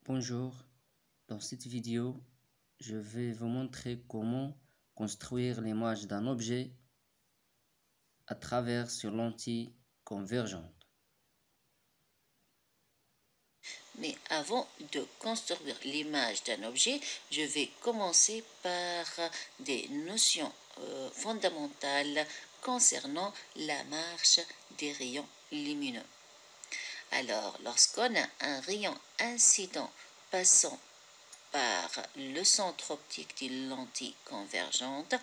Bonjour, dans cette vidéo, je vais vous montrer comment construire l'image d'un objet à travers sur lentille convergente. Mais avant de construire l'image d'un objet, je vais commencer par des notions fondamentales concernant la marche des rayons lumineux. Alors, lorsqu'on a un rayon incident passant par le centre optique d'une lentille convergente,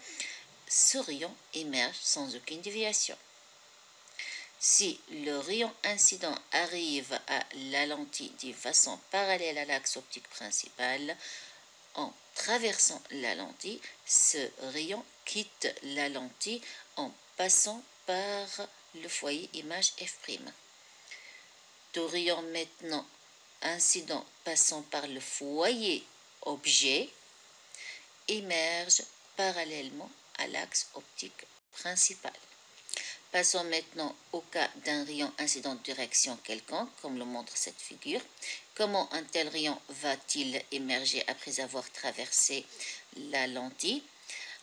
ce rayon émerge sans aucune déviation. Si le rayon incident arrive à la lentille de façon parallèle à l'axe optique principal, en traversant la lentille, ce rayon quitte la lentille en passant par le foyer image F'. Tout rayon maintenant incident passant par le foyer objet émerge parallèlement à l'axe optique principal. Passons maintenant au cas d'un rayon incident de direction quelconque, comme le montre cette figure. Comment un tel rayon va-t-il émerger après avoir traversé la lentille?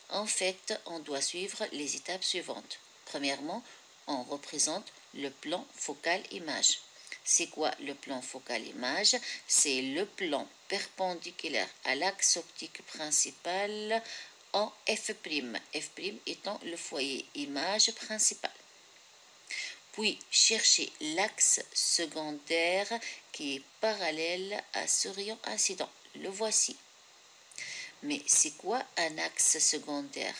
En fait, on doit suivre les étapes suivantes. Premièrement, on représente le plan focal image. C'est quoi le plan focal image? C'est le plan perpendiculaire à l'axe optique principal en F', F' étant le foyer image principal. Puis chercher l'axe secondaire qui est parallèle à ce rayon incident. Le voici. Mais c'est quoi un axe secondaire?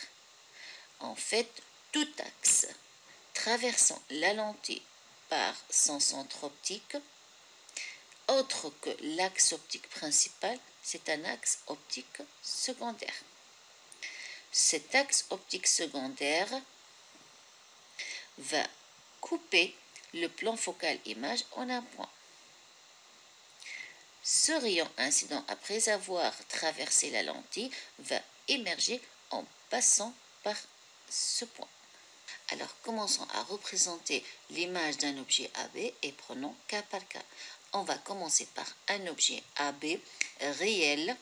En fait, tout axe traversant la lentille par son centre optique, autre que l'axe optique principal, c'est un axe optique secondaire. Cet axe optique secondaire va couper le plan focal image en un point. Ce rayon incident, après avoir traversé la lentille, va émerger en passant par ce point. Alors, commençons à représenter l'image d'un objet AB et prenons cas par cas. On va commencer par un objet AB réel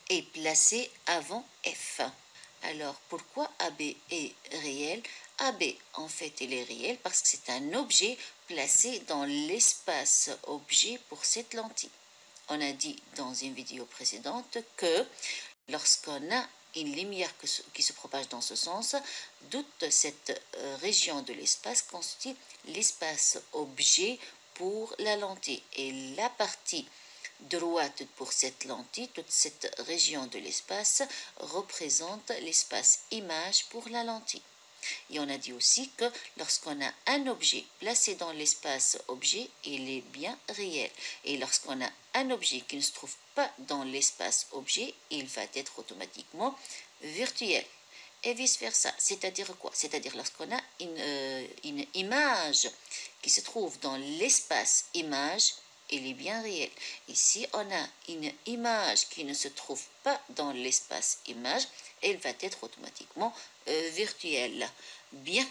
et placé avant F. Alors, pourquoi AB est réel? AB, en fait, il est réel parce que c'est un objet placé dans l'espace objet pour cette lentille. On a dit dans une vidéo précédente que lorsqu'on a une lumière qui se propage dans ce sens, toute cette région de l'espace constitue l'espace objet pour la lentille. Et la partie droite pour cette lentille, toute cette région de l'espace représente l'espace image pour la lentille. Et on a dit aussi que lorsqu'on a un objet placé dans l'espace objet, il est bien réel. Et lorsqu'on a un objet qui ne se trouve pas dans l'espace objet, il va être automatiquement virtuel. Et vice-versa. C'est-à-dire quoi? C'est-à-dire lorsqu'on a une image qui se trouve dans l'espace image, il est bien réel. Ici, on a une image qui ne se trouve pas dans l'espace image, elle va être automatiquement virtuelle. Bien.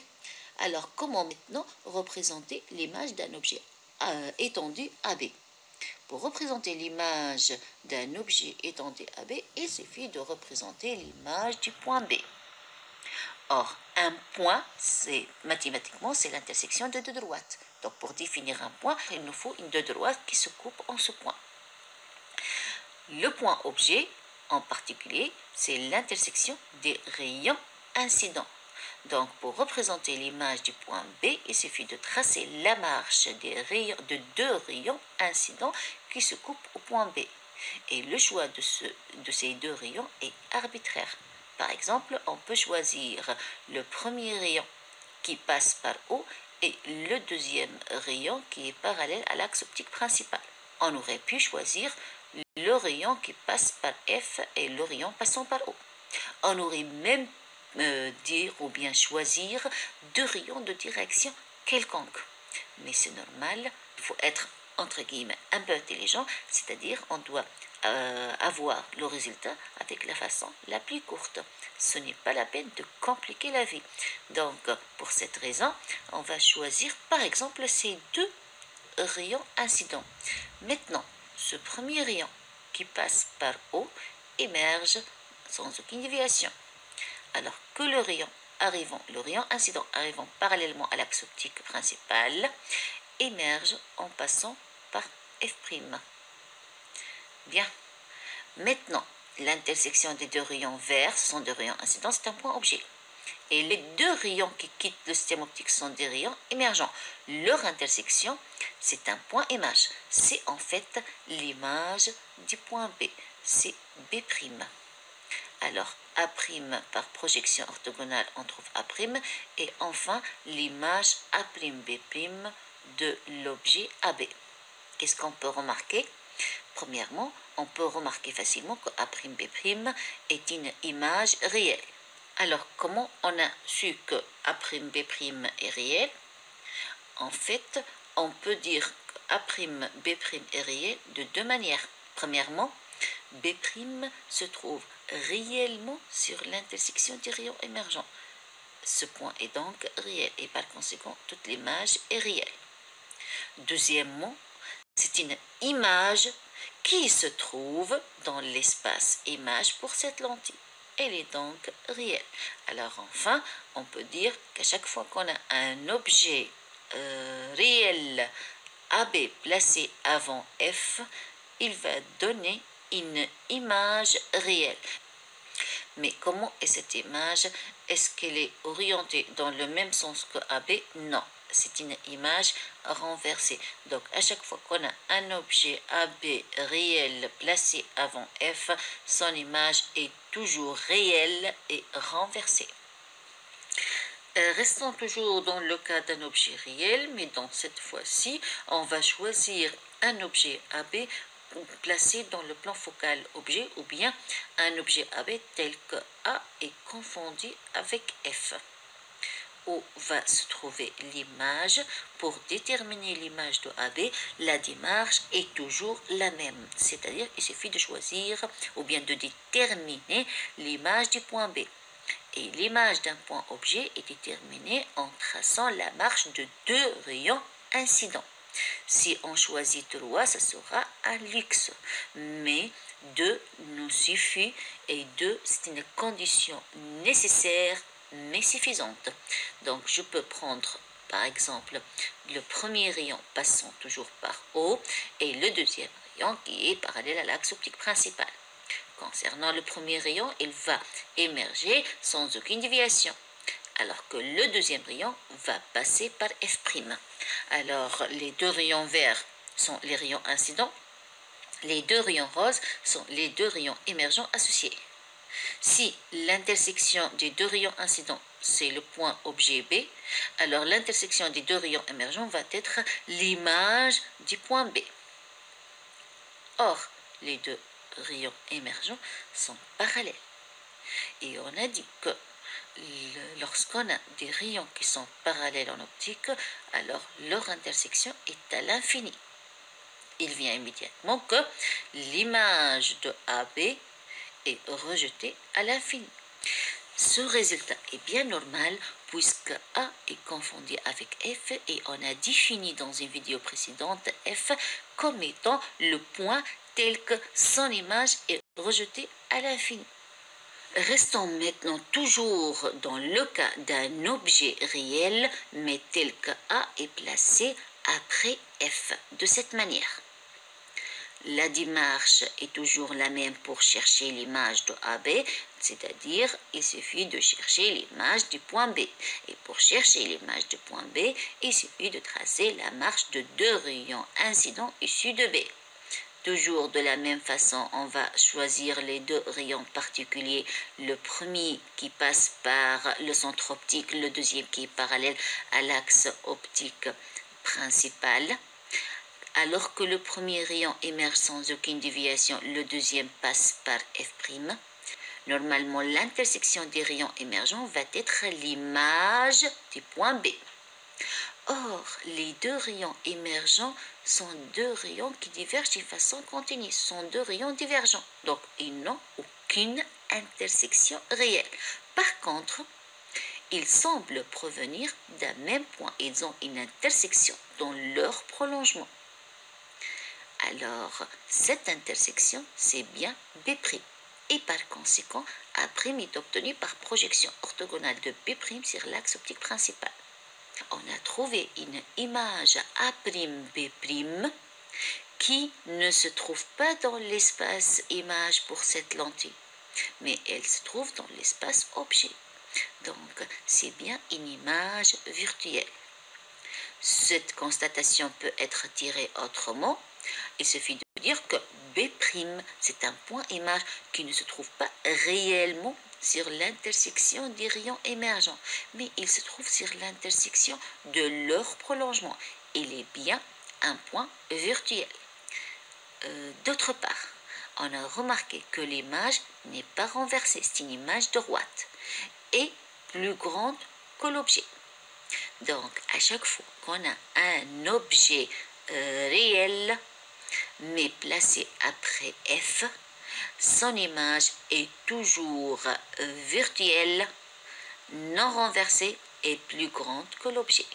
Alors, comment maintenant représenter l'image d'un objet étendu AB? Pour représenter l'image d'un objet étendu AB, il suffit de représenter l'image du point B. Or, un point, mathématiquement, c'est l'intersection de deux droites. Donc, pour définir un point, il nous faut une deux droites qui se coupent en ce point. Le point objet, en particulier, c'est l'intersection des rayons incidents. Donc, pour représenter l'image du point B, il suffit de tracer la marche de deux rayons incidents qui se coupent au point B. Et le choix de ces deux rayons est arbitraire. Par exemple, on peut choisir le premier rayon qui passe par O et le deuxième rayon qui est parallèle à l'axe optique principal. On aurait pu choisir le rayon qui passe par F et le rayon passant par O. On aurait même dire ou bien choisir deux rayons de direction quelconque. Mais c'est normal, il faut être entre guillemets un peu intelligent, c'est-à-dire on doit avoir le résultat avec la façon la plus courte. Ce n'est pas la peine de compliquer la vie. Donc, pour cette raison, on va choisir par exemple ces deux rayons incidents. Maintenant, ce premier rayon qui passe par O émerge sans aucune déviation. Alors que le rayon incident arrivant parallèlement à l'axe optique principal émerge en passant par F'. Bien. Maintenant, l'intersection des deux rayons verts, ce sont deux rayons incidents, c'est un point objet. Et les deux rayons qui quittent le système optique sont des rayons émergents. Leur intersection, c'est un point image. C'est en fait l'image du point B. C'est B'. Alors, A' par projection orthogonale, on trouve A'. Et enfin, l'image A'B' de l'objet AB. Qu'est-ce qu'on peut remarquer? Premièrement, on peut remarquer facilement que A'B' est une image réelle. Alors, comment on a su que A'B' est réel? En fait, on peut dire que A'B' est réel de deux manières. Premièrement, B' se trouve réellement sur l'intersection des rayons émergents. Ce point est donc réel et par conséquent, toute l'image est réelle. Deuxièmement, c'est une image qui se trouve dans l'espace image pour cette lentille. Elle est donc réelle. Alors enfin, on peut dire qu'à chaque fois qu'on a un objet réel AB placé avant F, il va donner une image réelle. Mais comment est cette image? Est-ce qu'elle est orientée dans le même sens que AB? Non, c'est une image renversée. Donc à chaque fois qu'on a un objet AB réel placé avant F, son image est toujours réelle et renversée. Restons toujours dans le cas d'un objet réel, mais dans cette fois-ci, on va choisir un objet AB placé dans le plan focal objet ou bien un objet AB tel que A est confondu avec F. Où va se trouver l'image? Pour déterminer l'image de AB, la démarche est toujours la même. C'est-à-dire, il suffit de choisir ou bien de déterminer l'image du point B. Et l'image d'un point objet est déterminée en traçant la marche de deux rayons incidents. Si on choisit 3, ça sera un luxe. Mais 2 nous suffit et 2, c'est une condition nécessaire mais suffisante. Donc, je peux prendre, par exemple, le premier rayon passant toujours par O et le deuxième rayon qui est parallèle à l'axe optique principal. Concernant le premier rayon, il va émerger sans aucune déviation, alors que le deuxième rayon va passer par F'. Alors, les deux rayons verts sont les rayons incidents, les deux rayons roses sont les deux rayons émergents associés. Si l'intersection des deux rayons incidents, c'est le point objet B, alors l'intersection des deux rayons émergents va être l'image du point B. Or, les deux rayons émergents sont parallèles. Et on a dit que lorsqu'on a des rayons qui sont parallèles en optique, alors leur intersection est à l'infini. Il vient immédiatement que l'image de AB est rejetée à l'infini. Ce résultat est bien normal puisque A est confondu avec F et on a défini dans une vidéo précédente F comme étant le point tel que son image est rejetée à l'infini. Restons maintenant toujours dans le cas d'un objet réel, mais tel que A est placé après F, de cette manière. La démarche est toujours la même pour chercher l'image de AB, c'est-à-dire il suffit de chercher l'image du point B. Et pour chercher l'image du point B, il suffit de tracer la marche de deux rayons incidents issus de B. Toujours de la même façon, on va choisir les deux rayons particuliers. Le premier qui passe par le centre optique, le deuxième qui est parallèle à l'axe optique principal. Alors que le premier rayon émerge sans aucune déviation, le deuxième passe par F'. Normalement, l'intersection des rayons émergents va être l'image du point B. Or, les deux rayons émergents sont deux rayons qui divergent d'une façon continue. Ce sont deux rayons divergents. Donc, ils n'ont aucune intersection réelle. Par contre, ils semblent provenir d'un même point. Ils ont une intersection dans leur prolongement. Alors, cette intersection, c'est bien B'. Et par conséquent, A' est obtenu par projection orthogonale de B' sur l'axe optique principal. On a trouvé une image A'B' qui ne se trouve pas dans l'espace image pour cette lentille, mais elle se trouve dans l'espace objet. Donc, c'est bien une image virtuelle. Cette constatation peut être tirée autrement. Il suffit de dire que B', c'est un point image qui ne se trouve pas réellement sur l'intersection des rayons émergents, mais il se trouve sur l'intersection de leur prolongement. Il est bien un point virtuel. D'autre part, on a remarqué que l'image n'est pas renversée, c'est une image droite et plus grande que l'objet. Donc, à chaque fois qu'on a un objet réel, mais placé après F, son image est toujours virtuelle, non renversée et plus grande que l'objet.